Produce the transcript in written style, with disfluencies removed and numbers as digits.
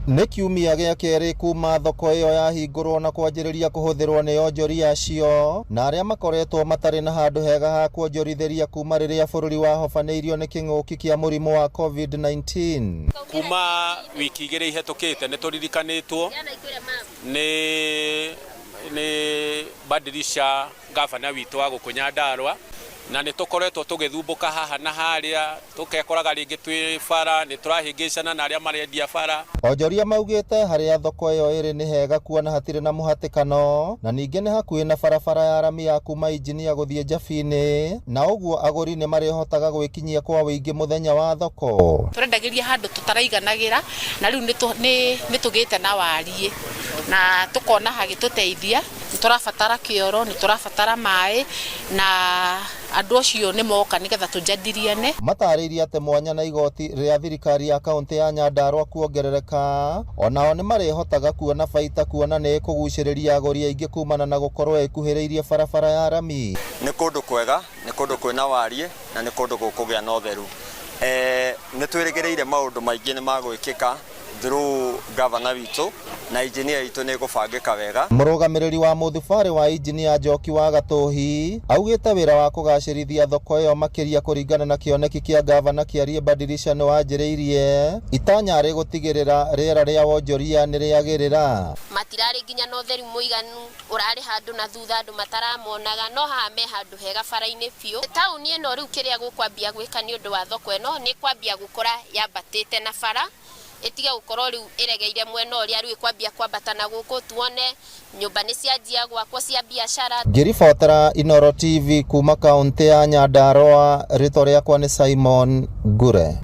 Nĩ kiumia gĩa kerĩ kuma thoko ĩyo yahingũrwo na kwanjĩrĩria kũhũthĩrwo nĩ onjoria acio na arĩa makoretwo matarĩ na handũ hega ha kuonjorithĩria kuma rĩrĩa bũrũri wahobanĩirio nĩ kĩng'ũki kĩa mũrimũ wa COVID-19. Kuma wiki igĩrĩ ihetũkĩte nĩ tũririkanĩtwo nĩ Badilisha gavana witũ wa gũkũ Nyandarua, na nĩ tũkoretwo tũgĩthumbũka haha na harĩa, tũkekoraga rĩngĩ twĩ bara, nĩ tũrahĩngĩcana na arĩa marendia bara. Onjoria maugĩte harĩa thoko ĩyo ĩrĩ nĩ hega kuona hatirĩ na mũhatĩkano, na ningĩ nĩ hakuhĩ na barabara ya rami ya kuma Injinia gũthiĩ Njabi-inĩ, na ũguo agũri nĩ marĩhotaga gwĩkinyia kwa wĩingĩ mũthenya wa thoko. Tũrendagĩria handũ tũtaraiganagĩra, na rĩu nĩ tũgĩte na wariĩ na tũkona hagĩtũteithia. Nĩ tũrabatara kĩoro, nĩ tũrabatara maĩ, na andũ acio nĩ moka nĩgetha tũjadiliane. Matarĩirie atĩ mwanya na igoti rĩa thirikari ya kaunti ya Nyandarua kuongerereka, onao nĩ marĩhotaga kuona baita kuona nĩ kũgucĩrĩria agũri aingĩ kumana na gũkorwo ĩkuhĩrĩirie barabara ya rami. Nĩ kũndũ kwega, nĩ kũndũ kwĩna wariĩ, na nĩ kũndũ gũkũgĩa na ũtheru. Nĩ twĩrĩgĩrĩire maũndũ maingĩ nĩ magwĩkĩka through gavana witũ na engineer witũ nĩ gũbangĩka wega. Mũrũgamĩrĩri wa mũthubarĩ wa engineer Njoki wa Gatũhi augĩte wĩra wa kũgacĩrithia thoko ĩyo makĩria kũringana na kĩoneki kĩa gavana kĩarie Badilisha nĩ wanjĩrĩirie, itanya rĩ gũtigĩrĩra rĩera rĩa wonjoria nĩ rĩagĩrĩra. Matirarĩ nginya na ũtheru mũiganu, ũrarĩ handũ na thutha andũ mataramonaga, no haha me handũ hega bara-inĩ biũ. Taũni ĩno rĩu kĩrĩa gũkwambia gwĩka nĩ ũndũ wa thoko ĩno nĩ kwambia gũkora yambatĩte na bara, ĩtige gũkorwo rĩu ĩregeire mwena ũrĩa rĩu kwambia kwambata na gũkũ tuone nyũmba nĩ cianjia gwakwo cia biacara. Ngĩribotera Inooro TV kuma kaunti ya Nyandarua, rĩtwa rĩakwa nĩ Simon Ngure.